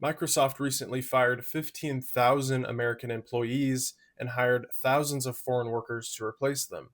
Microsoft recently fired 15,000 American employees and hired thousands of foreign workers to replace them.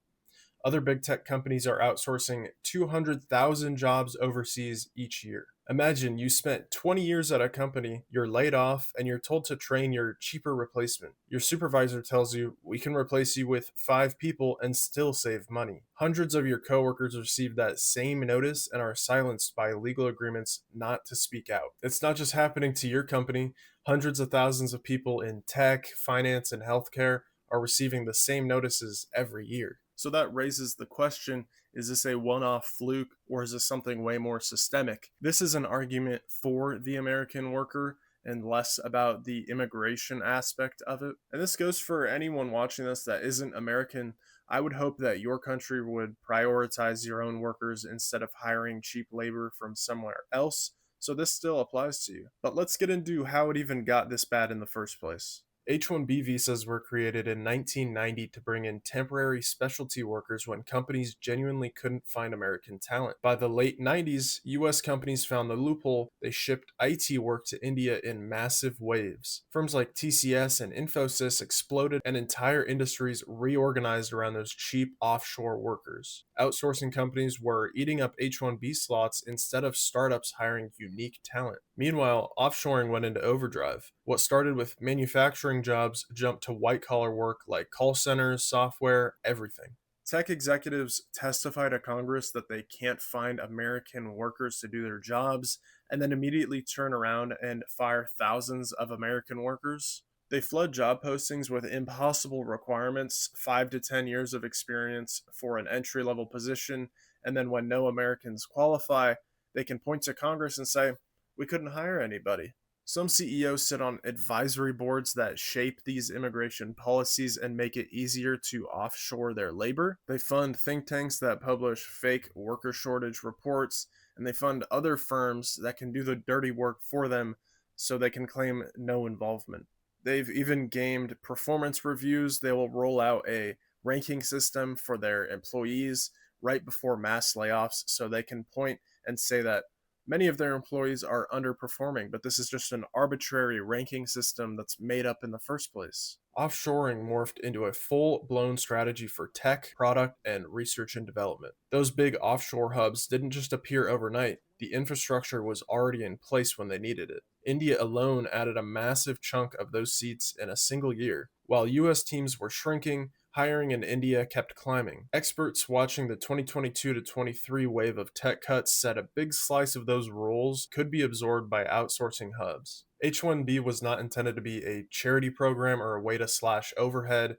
Other big tech companies are outsourcing 200,000 jobs overseas each year. Imagine you spent 20 years at a company, you're laid off, and you're told to train your cheaper replacement. Your supervisor tells you, we can replace you with 5 people and still save money. Hundreds of your coworkers receive that same notice and are silenced by legal agreements not to speak out. It's not just happening to your company, hundreds of thousands of people in tech, finance, and healthcare are receiving the same notices every year. So that raises the question, is this a one off fluke or is this something way more systemic? This is an argument for the American worker and less about the immigration aspect of it. And this goes for anyone watching this that isn't American. I would hope that your country would prioritize your own workers instead of hiring cheap labor from somewhere else. So this still applies to you. But let's get into how it even got this bad in the first place. H-1B visas were created in 1990 to bring in temporary specialty workers when companies genuinely couldn't find American talent. By the late 90s, US companies found the loophole. They shipped IT work to India in massive waves. Firms like TCS and Infosys exploded, and entire industries reorganized around those cheap offshore workers. Outsourcing companies were eating up H-1B slots instead of startups hiring unique talent. Meanwhile, offshoring went into overdrive. What started with manufacturing jobs jumped to white collar work like call centers, software, everything. Tech executives testify to Congress that they can't find American workers to do their jobs, and then immediately turn around and fire thousands of American workers. They flood job postings with impossible requirements, 5 to 10 years of experience for an entry level position, and then when no Americans qualify, they can point to Congress and say, we couldn't hire anybody. Some CEOs sit on advisory boards that shape these immigration policies and make it easier to offshore their labor. They fund think tanks that publish fake worker shortage reports, and they fund other firms that can do the dirty work for them so they can claim no involvement. They've even gamed performance reviews. They will roll out a ranking system for their employees right before mass layoffs so they can point and say that many of their employees are underperforming, but this is just an arbitrary ranking system that's made up in the first place. Offshoring morphed into a full blown strategy for tech, product, and research and development. Those big offshore hubs didn't just appear overnight, the infrastructure was already in place when they needed it. India alone added a massive chunk of those seats in a single year. While US teams were shrinking, hiring in India kept climbing. Experts watching the 2022 to 23 wave of tech cuts said a big slice of those roles could be absorbed by outsourcing hubs. H-1B was not intended to be a charity program or a way to slash overhead.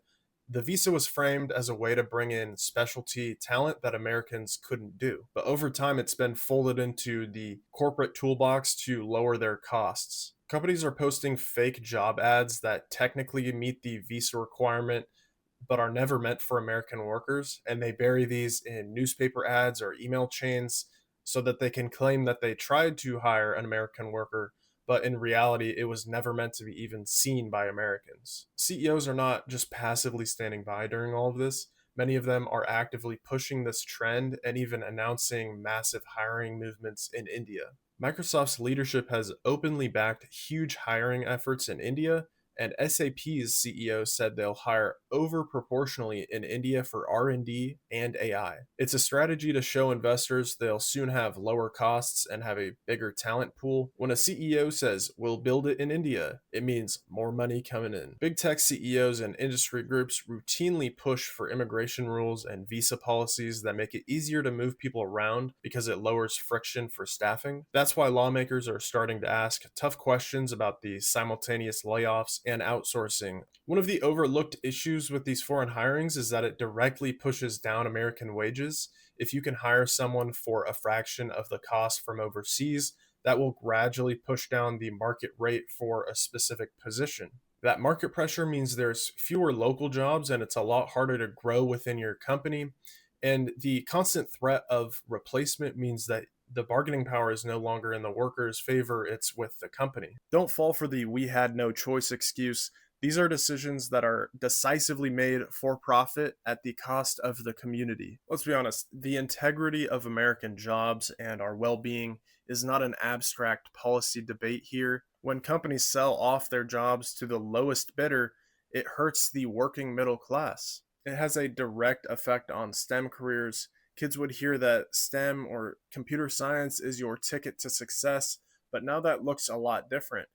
The visa was framed as a way to bring in specialty talent that Americans couldn't do. But over time, it's been folded into the corporate toolbox to lower their costs. Companies are posting fake job ads that technically meet the visa requirement but are never meant for American workers, and they bury these in newspaper ads or email chains so that they can claim that they tried to hire an American worker, but in reality, it was never meant to be even seen by Americans. CEOs are not just passively standing by during all of this. Many of them are actively pushing this trend and even announcing massive hiring movements in India. Microsoft's leadership has openly backed huge hiring efforts in India, and SAP's CEO said they'll hire over proportionally in India for R&D and AI. It's a strategy to show investors they'll soon have lower costs and have a bigger talent pool. When a CEO says, we'll build it in India, it means more money coming in. Big tech CEOs and industry groups routinely push for immigration rules and visa policies that make it easier to move people around because it lowers friction for staffing. That's why lawmakers are starting to ask tough questions about the simultaneous layoffs and outsourcing. One of the overlooked issues with these foreign hirings is that it directly pushes down American wages. If you can hire someone for a fraction of the cost from overseas, that will gradually push down the market rate for a specific position. That market pressure means there's fewer local jobs and it's a lot harder to grow within your company. And the constant threat of replacement means that the bargaining power is no longer in the worker's favor, it's with the company. Don't fall for the we had no choice excuse. These are decisions that are decisively made for profit at the cost of the community. Let's be honest, the integrity of American jobs and our well being is not an abstract policy debate here. When companies sell off their jobs to the lowest bidder, it hurts the working middle class. It has a direct effect on STEM careers. Kids would hear that STEM or computer science is your ticket to success, but now that looks a lot different.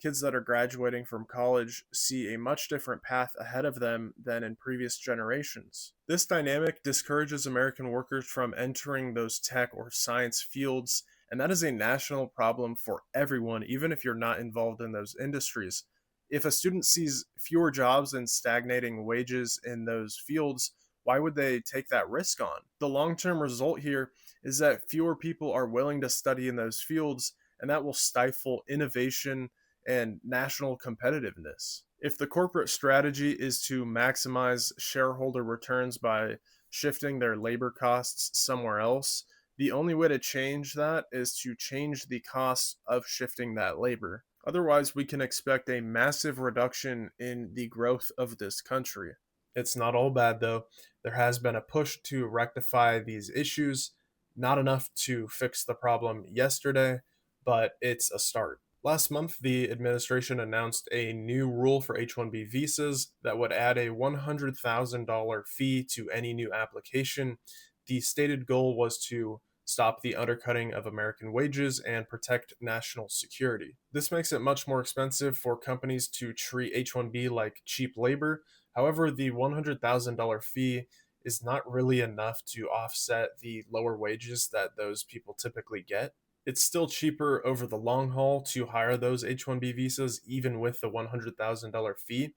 Kids that are graduating from college see a much different path ahead of them than in previous generations. This dynamic discourages American workers from entering those tech or science fields, and that is a national problem for everyone, even if you're not involved in those industries. If a student sees fewer jobs and stagnating wages in those fields, why would they take that risk on? The long term result here is that fewer people are willing to study in those fields, and that will stifle innovation and national competitiveness. If the corporate strategy is to maximize shareholder returns by shifting their labor costs somewhere else, the only way to change that is to change the cost of shifting that labor. Otherwise, we can expect a massive reduction in the growth of this country. It's not all bad, though. There has been a push to rectify these issues. Not enough to fix the problem yesterday, but it's a start. Last month, the administration announced a new rule for H 1B visas that would add a $100,000 fee to any new application. The stated goal was to stop the undercutting of American wages and protect national security. This makes it much more expensive for companies to treat H 1B like cheap labor. However, the $100,000 fee is not really enough to offset the lower wages that those people typically get. It's still cheaper over the long haul to hire those H 1B visas, even with the $100,000 fee.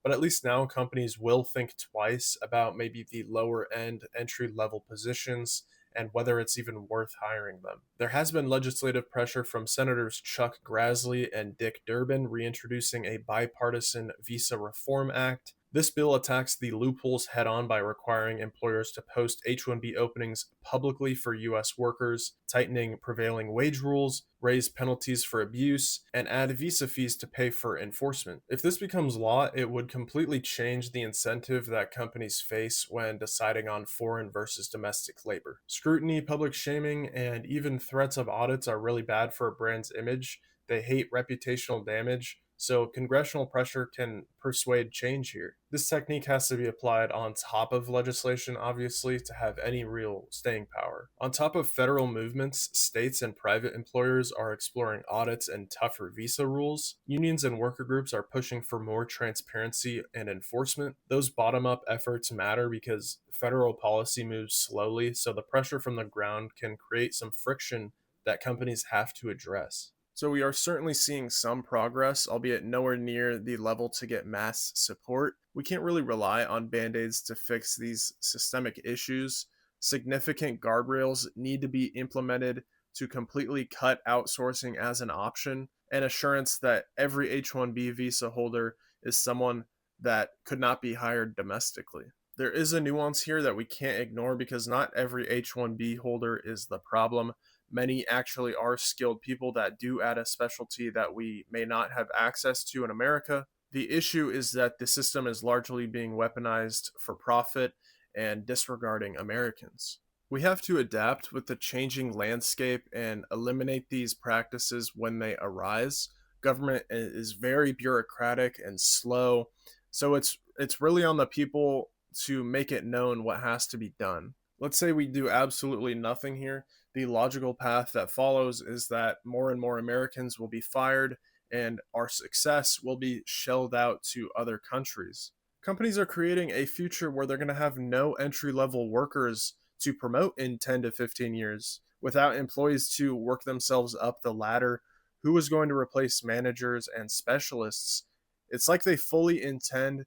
But at least now companies will think twice about maybe the lower end entry level positions and whether it's even worth hiring them. There has been legislative pressure from Senators Chuck Grassley and Dick Durbin reintroducing a bipartisan Visa Reform Act. This bill attacks the loopholes head on by requiring employers to post H 1B openings publicly for U.S. workers, tightening prevailing wage rules, raise penalties for abuse, and add visa fees to pay for enforcement. If this becomes law, it would completely change the incentive that companies face when deciding on foreign versus domestic labor. Scrutiny, public shaming, and even threats of audits are really bad for a brand's image. They hate reputational damage, so congressional pressure can persuade change here. This technique has to be applied on top of legislation, obviously, to have any real staying power. On top of federal movements, states and private employers are exploring audits and tougher visa rules. Unions and worker groups are pushing for more transparency and enforcement. Those bottom up efforts matter because federal policy moves slowly, so the pressure from the ground can create some friction that companies have to address. So we are certainly seeing some progress, albeit nowhere near the level to get mass support. We can't really rely on band-aids to fix these systemic issues. Significant guardrails need to be implemented to completely cut outsourcing as an option, and assurance that every H-1B visa holder is someone that could not be hired domestically. There is a nuance here that we can't ignore because not every H-1B holder is the problem. Many actually are skilled people that do add a specialty that we may not have access to in America. The issue is that the system is largely being weaponized for profit and disregarding Americans. We have to adapt with the changing landscape and eliminate these practices when they arise. Government is very bureaucratic and slow, so it's really on the people to make it known what has to be done. Let's say we do absolutely nothing here. The logical path that follows is that more and more Americans will be fired and our success will be shelled out to other countries. Companies are creating a future where they're going to have no entry level workers to promote in 10 to 15 years. Without employees to work themselves up the ladder, who is going to replace managers and specialists? It's like they fully intend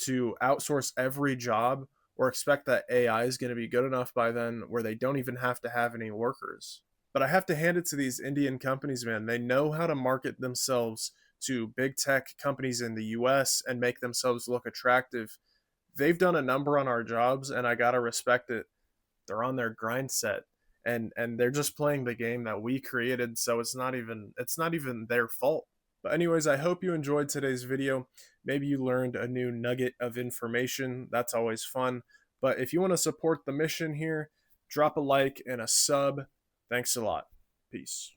to outsource every job or expect that AI is going to be good enough by then where they don't even have to have any workers. But I have to hand it to these Indian companies, man. They know how to market themselves to big tech companies in the US and make themselves look attractive. They've done a number on our jobs, and I got to respect it. They're on their grind set. And they're just playing the game that we created, so it's not even their fault. But anyways, I hope you enjoyed today's video. Maybe you learned a new nugget of information. That's always fun. But if you want to support the mission here, drop a like and a sub. Thanks a lot. Peace.